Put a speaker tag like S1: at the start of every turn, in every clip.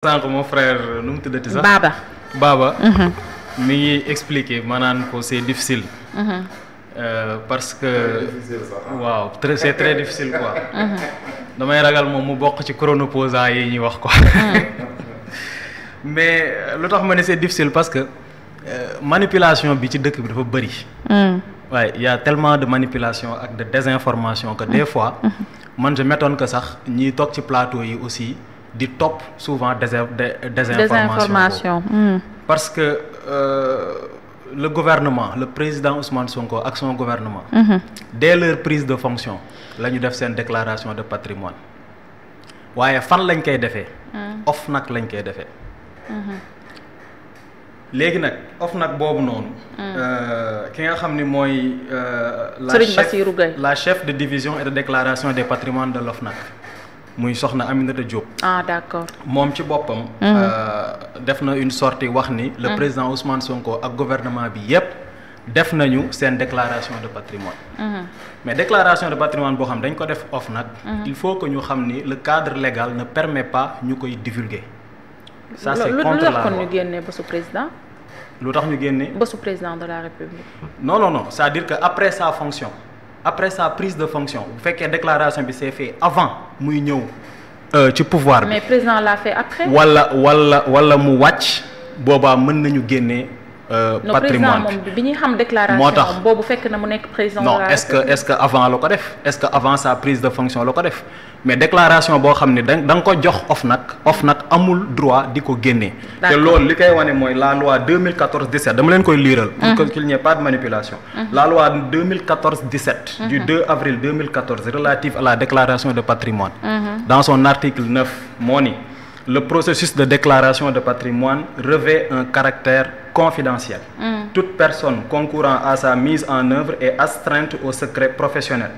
S1: sànq mon frère nu mu tuddati sax.
S2: Baba.
S1: mi ngi expliquer maanaam ko c'est difficile. Parce que waaw c'est très difficile quoi. damay ragal moom mu bokk ci chronoposant yi ñuy wax quoi. mais lu tax ma ne c'est difficile parce que manipulation bi ci dëkk bi dafa bëri. waaye y a tellement de manipulation ak de désinformation que des fois. man je m'étonne que sax ñiy toog ci plateau yi aussi. di topp souvent désinformation parce que le gouvernement le président Ousmane Sonko ak son gouvernement dès leur prise de fonction la ñu def seen déclaration de patrimoine waaye fan lañ koy defee OFNAC lañ koy defee léegi nag OFNAC boobu noonu ki nga xam ni mooy la chef de division et de déclaration des patrimoines de l'OFNAC muy soxna Aminata Diop.
S2: Ah d'accord.
S1: moom ci boppam. def na une sortie wax ni. le président Ousmane Sonko ak gouvernement bi yépp def nañu seen déclaration de patrimoine. mais déclaration de patrimoine boo xam dañ ko def OFNAC. il faut que ñu xam ni le cadre légal ne permet pas ñu koy divulguer. ça c'est contre la loi.
S2: lu tax kon ñu génnee bésu président.
S1: lu tax ñu génnee.
S2: bésu président de la République.
S1: non c'est-à-dire que après sa fonction. après sa prise de fonction bu fekkee déclaration bi c'est fait avant muy ñëw ci pouvoir bi.
S2: mais président l'a fait après.
S1: wala mu wàcc boobaa mën nañu génnee. patrimoine
S2: moom bi ñuy xam déclaration.
S1: moo tax
S2: boobu fekk na mu nekk président.
S1: non est-ce que avant la ko def est-ce que avant sa prise de fonction la ko def mais déclaration boo xam ne da nga ko jox OFNAC amul droit di ko génnee. te loolu li koy wane mooy la loi 2014-17 dama leen koy liiral. pour qu'il n'y ait pas de manipulation. la loi 2014-17. du 2 avril 2014 relative à la déclaration de patrimoine. dans son article 9 moo ni le processus de déclaration de patrimoine revêt un caractère confidentiel. Toute personne concourant à sa mise en œuvre est astreinte au secret professionnel.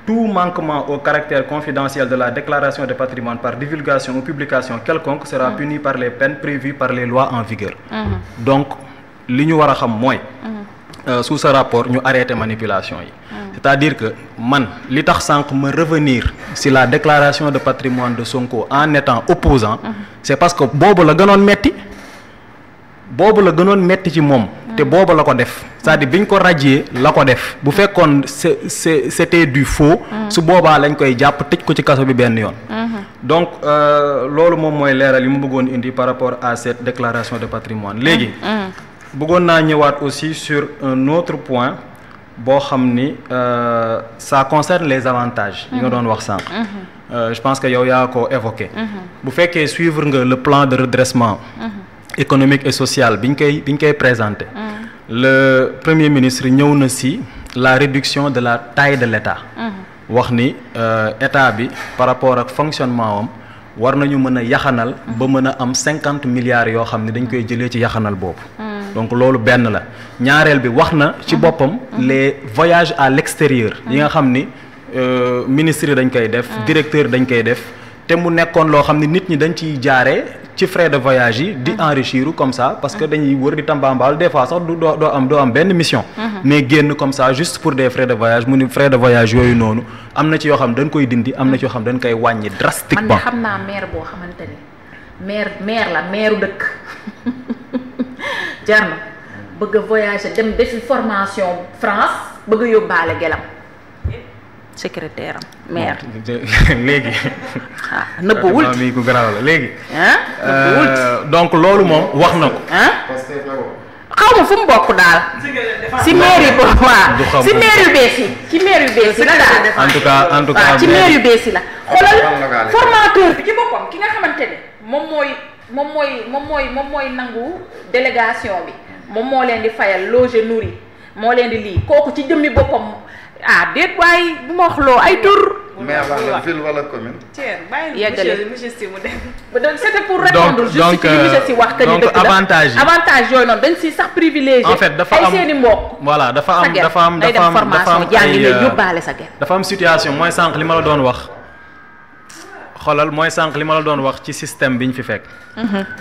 S1: Tout manquement au caractère confidentiel de la déclaration de patrimoine par divulgation ou publication quelconque sera puni par les peines prévues par les lois en vigueur. Donc li ñu war a xam mooy sous ce rapport ñu arrêté manipulation yi. C'est-à-dire que man li tax sànq ma revenir si la déclaration de patrimoine de Sonko en étant opposant c'est parce que boobu la gënoon metti ci moom te boobu la ko def c'est-à-dire biñ ko radier la ko def bu fekkoon c'était du faux su boobaa lañ koy jàpp tëj ko ci kaso bi benn yoon donc loolu moom mooy leeral yi mu bëggoon indi par rapport à cette déclaration de patrimoine léegi bëggoon naa ñëwaat aussi sur un autre point boo xam ni ça concerne les avantages yi nga doon wax sànq je pense que yow yaa ko évoqué bu fekkee suivre nga le plan de redressement économique et social biñ koy présenté le premier ministre ñëw na ci la réduction de la taille de l'État wax ni état bi par rapport ak fonctionnement am war nañu mën a yaxanal ba mën a am 50 milliards yoo xam ne dañ koy jëlee ci yaxanal boobu donc loolu benn la ñaareel bi wax na ci boppam les voyages à l'extérieur yi nga xam ni ministre yi dañ koy def directeur dañ koy def te mu nekkoon loo xam ne nit ñi dañ ciy jaaree ci frais de voyage yi di enrichir comme ça parce que dañuy wër di tambambaal des fois sax doo am benn mission mais génn comme ça juste pour des frais de voyage mu ni frais de voyage yooyu noonu am na ci yoo xam dañ koy dindi am na ci yoo xam dañ koy wàññi drastiquement.
S2: man xam naa maire boo xamante ni maire dëkk jar na bëgg a voyager dem defi formation France bëgg a yóbbaale gelam secrétaire am maire
S1: léegi
S2: nëbbuwul
S1: mi ku garaaw la léegi donc loolu moom wax na ko
S2: xaw ma fu mu bokk daal si maire yi boobu waaw si maire yu bees yi la daal
S1: en tout cas
S2: waaw ci maire yu bees yi la xoolal formateur bi ci boppam ki nga xamante ne moom mooy nangu délégation bi moom moo leen di fayal loger nourri moo leen di lii kooku ci jëmmi boppam déet waaye bu ma wax loo ay tur.
S3: mais wala ville wala commune.
S2: monsieur Si mu dem. c'était pour répondre juste ci monsieur Si wax que ni dëgg la avantage yooyu noonu dañ si sax privilégié.
S1: en fait dafa am
S2: ay seeni mbokk.
S1: voilà dafa am
S2: formation jàngi lay yóbbaale sa gerte.
S1: dafa am situation mooy sànq li ma la doon wax xoolal mooy sànq li ma la doon wax ci système bi ñu fi fekk.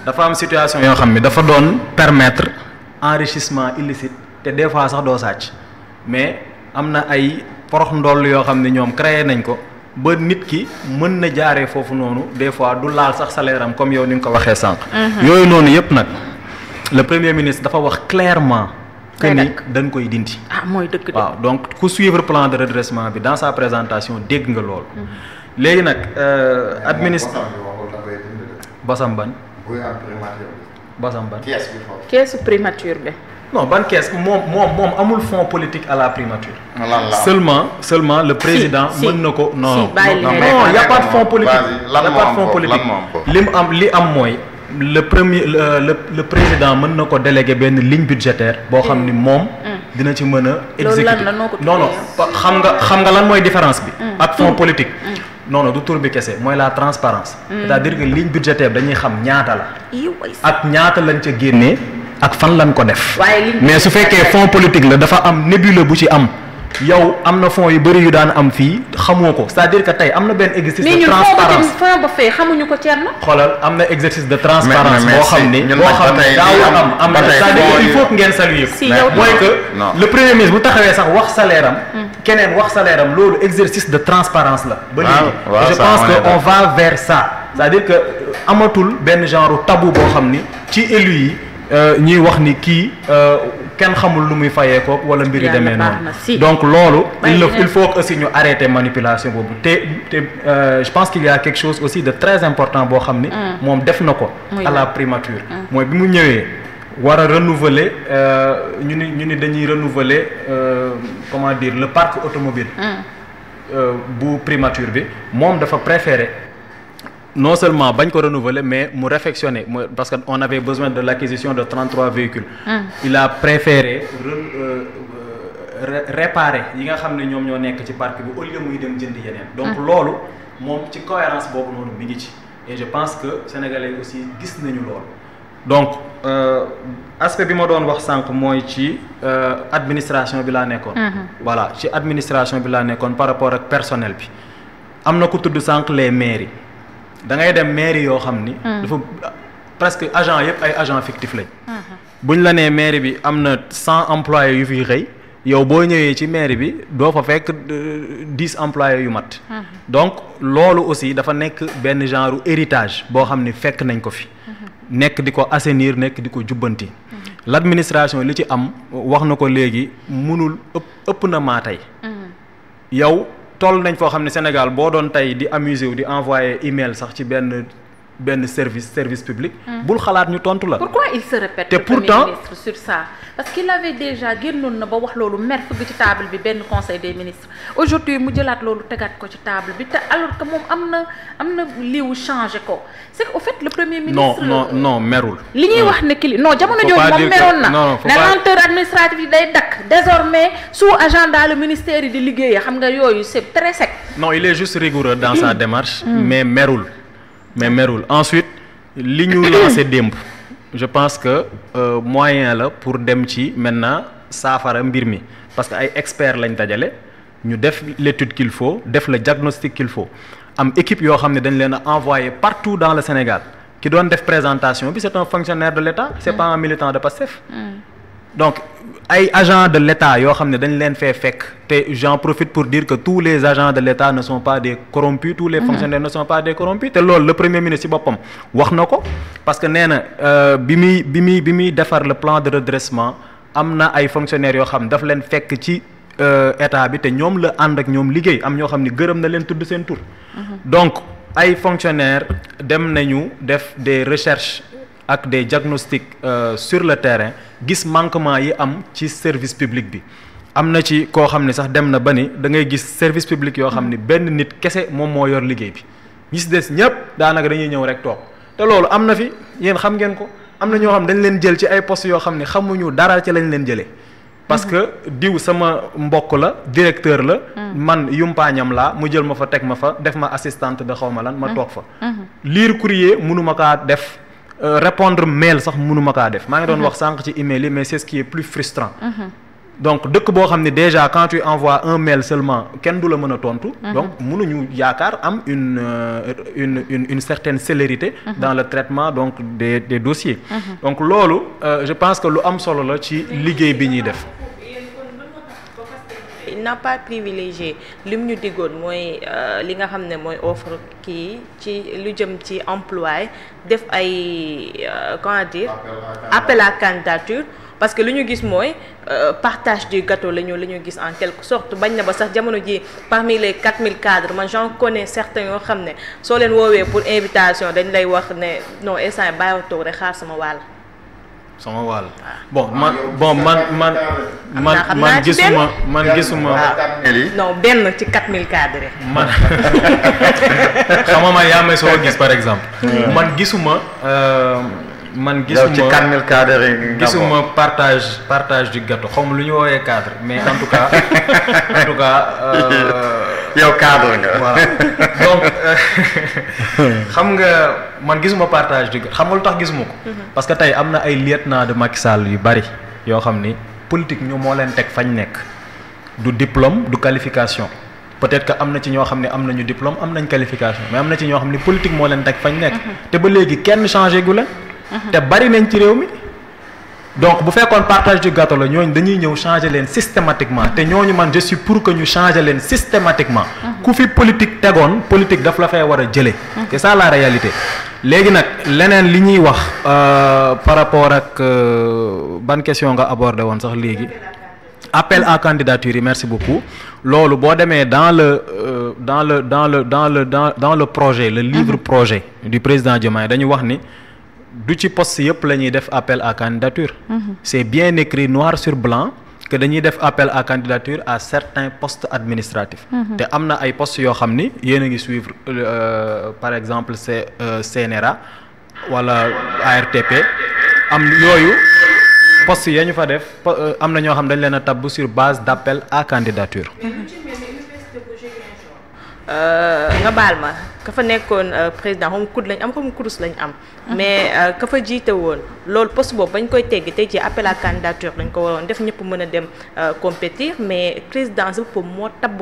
S1: dafa am situation yoo xam ne dafa doon permettre enrichissement illicite te des fois sax doo sàcc mais am na ay porox ndoll yoo xam ne ñoom créé nañ ko ba nit ki mën na jaaree foofu noonu des fois du laal sax salaire am comme yow ni nga ko waxee sànq. yooyu noonu yëpp nag le premier ministre dafa wax clairement que ni dañ koy dindi.
S2: mooy dëgg de.
S1: waaw donc ku suivre plan de redressement bi dans sa présentation dégg nga loolu. léegi nag basam ban. basam ban.
S2: keesu primature bi.
S1: non ban kees moom amul fonds politique à la primature. seulement le président mën na ko. non y a pas de fonds politique. y a pas de fonds politique li am mooy le président mën na ko déléguer benn ligne budgétaire boo xam ni moom. dina ci mën a exécuter non xam nga lan mooy différence bi. ak fonds politique. non du tur bi kese mooy la transparence c'est-à-dire que ligne budgétaire dañuy xam ñaata la. ak ñaata lañ ca génnee. ak fan lañ ko def. mais su fekkee fonds politique la dafa am nébuleux bu ci am yow am na fonds yu bëri yu daan am fii xamoo ko c'est-à-dire que tey am na benn exercice de transparence
S2: mais ba fee xamuñu ko Thierno.
S1: xoolal am na exercice de transparence boo xam ni daawul am na c'est-à-dire que il faut que ngeen saluer ko mooy que le premier ministre bu taxawee sax wax salaire am keneen wax salaire am loolu exercice de transparence la ba léegi je pense que on va vers ça c'est-à-dire que amatul benn genre tabou boo xam ni ci élu yi ñuy wax ni kii kenn xamul lu muy fayee ko wala mbir yu demee noonu donc loolu il faut que aussi ñu arrêter manipulation boobu te je pense qu'il y a quelque chose aussi de très important boo xam ni moom def na ko à la primature mooy bi mu ñëwee war a renouveler ñu ni dañuy renouveler comment dire le parc automobile bu primature bi moom dafa préférer non seulement bañ ko renouveler mais mu réfectionner parce que on avait besoin de l'acquisition de 33 véhicules. Il a préféré réparer yi nga xam ne ñoom ñoo nekk ci parc bi au lieu muy dem jënd yeneen. donc loolu moom ci cohérence boobu noonu mi ngi ci et je pense que sénégalais aussi gis nañu loolu. donc aspect bi ma doon wax sànq mooy ci administration bi laa nekkoon. voilà ci administration bi laa nekkoon par rapport ak personnel bi am na ku tudd sànq les mairies. da ngay dem mairie yoo xam ni. dafa presque agent yëpp ay agent fictif lañ. buñ la nee mairie bi am na 100 employés yu fi xëy yow boo ñëwee ci mairie bi doo fa fekk 10 employés yu mat. donc loolu aussi dafa nekk benn genre héritage boo xam ni fekk nañ ko fi. nekk di ko assainir nekk di ko jubbanti. l'administration li ci am wax na ko léegi mënul ëpp na maa tey. yow. toll nañ foo xam ne Sénégal boo doon tey di amuser wu di envoyer email sax ci benn service public. bul xalaat ñu tontu la.
S2: pourquoi il se répète
S1: te pourtant
S2: Premier ministre sur ça parce qu'il avait déjà génnoon na ba wax loolu mer fëgg ci table bi benn conseil des ministres aujourd'hui mu jëlaat loolu tegaat ko ci table bi te alors que moom am na liiwu changé ko c'est que au fait le premier ministre.
S1: non merul.
S2: li ñuy wax ne kii non jamono jooju moom meroon na. lenteur administrative yi day dakk désormais sous agenda le ministère yi di liggéeyee xam nga yooyu c'est très sec.
S1: non il est juste rigoureux dans sa démarche. mais merul. Ensuite li ñu lancé démb je pense que moyen la pour dem ci maintenant saafara mbir mi parce que ay experts lañ dajale ñu def l'étude qu'il faut def le diagnostic qu'il faut am équipe yoo xam ne dañ leen a envoyé partout dans le Sénégal ki doon def présentation bi c'est un fonctionnaire de l'État c'est pas un militant de Pastef. donc ay agents de l'État yoo xam ne dañ leen fee fekk te j'en profite pour dire que tous les agents de l'État ne sont pas des corrompus tous les fonctionnaires ne sont pas des corrompus te loolu le premier ministre ci boppam wax na ko parce que nee na bi muy defar le plan de redressement am na ay fonctionnaires yoo xam daf leen fekk ci état bi te ñoom la ànd ak ñoom liggéey am ñoo xam ne gërëm na leen tudd seen tur. donc ay fonctionnaires dem nañu def des recherches ak des diagnostics sur le terrain gis manquement yi am ci service public bi am na ci koo xam ne sax dem na ba ni da ngay gis service public yoo xam ni benn nit kese moom moo yor liggéey bi ñi si des ñëpp daanaka dañuy ñëw rek toog te loolu am na fi yéen xam ngeen ko am na ñoo xam dañ leen jël ci ay postes yoo xam ne xamuñu dara ci lañ leen jëlee. parce que diw sama mbokk la directeur la. man yumpaañam laa mu jël ma fa teg ma fa def ma assistante de xaw ma lan ma toog fa. lire courrier mënuma kaa def. Répondre mail sax mënuma kaa def maa ngi doon wax sànq ci email yi mais c'est ce qui est plus frustrant. donc dëkk boo xam ne déjà quand tu envoies un mail seulement kenn du la mën a tontu. donc mënuñu yaakaar am une certaine célérité. dans le traitement donc des dossiers. donc loolu je pense que lu am solo la ci liggéey bi ñuy def.
S4: n'a pas privilégié lim ñu diggoon mooy li nga xam ne mooy offre kii ci lu jëm ci emploi def ay comment dire appel à candidature parce que lu ñu gis mooy partage du gâteau la ñu gis en quelque sorte bañ na ba sax jamono ji parmi les 4000 cadres man j'en connais certains yoo xam ne soo leen woowee pour invitation dañ lay wax ne non instant bàyyi toog rek xaar sama wàll.
S1: sama wàll bon man gisuma
S4: non benn ci 4000 cadres.
S1: man xam nga yaa may soo gis par exemple. man gisuma
S3: ci 4000 cadres yi
S1: gisuma partage du gâteau xaw ma lu ñu woowee cadre mais en tout cas
S3: yow cadre nga.
S1: voilà donc xam nga man gisuma partage du gâteau xam nga lu tax gisuma ko. parce que tey am na ay lieutenant de Macky Sall yu bari yoo xam ni politique ñu moo leen teg fañ nekk du diplôme du qualification peut-être que am na ci ñoo xam ne am nañu diplôme am nañ qualification mais am na ci ñoo xam ne politique moo leen teg fañ nekk. te ba léegi kenn changé gu leen. te bari nañ ci réew mi donc bu fekkoon partage du gâteau la ñooñu dañuy ñëw changer leen systématiquement te ñooñu man je suis pour que ñu changer leen systématiquement. ku fi politique tegoon politique daf la fay war a jëlee. c'est ça la réalité. léegi nag leneen li ñuy wax par rapport ak ban question nga abordé woon sax léegi. appel à candidature yi merci beaucoup loolu boo demee dans le projet le livre projet du président Diomaye dañu wax ni. du ci poste yëpp la ñuy def appel à candidature. C'est bien écrit noir sur blanc que dañuy def appel à candidature à certains postes administratifs. te am na ay postes yoo xam ni yéen a ngi suivre par exemple c'est CNRA wala ARTP am yooyu postes ya ñu fa def am na ñoo xam dañ leen a tabb sur base d'appel à candidature.
S4: nga baal ma ka fa nekkoon président xaw ma kud lañ am xaw ma kudus lañ am. mais ka fa jiite woon loolu poste boobu bañ koy teggi tey ci appel à candidature dañ ko waroon def ñëpp mën a dem compétir mais président si boppam moo tabb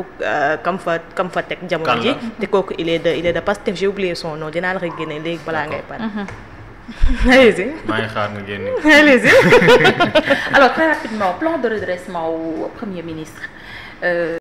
S4: kam fa teg jamono ji te kooku il est de Pastef j'ai oublié son nom dinaa la ko génne léegi balaa ngay pare.
S2: allez-y.
S1: maa ngi xaar nga génne.
S2: allez-y. Alors très rapidement plan de redressement au Premier ministre.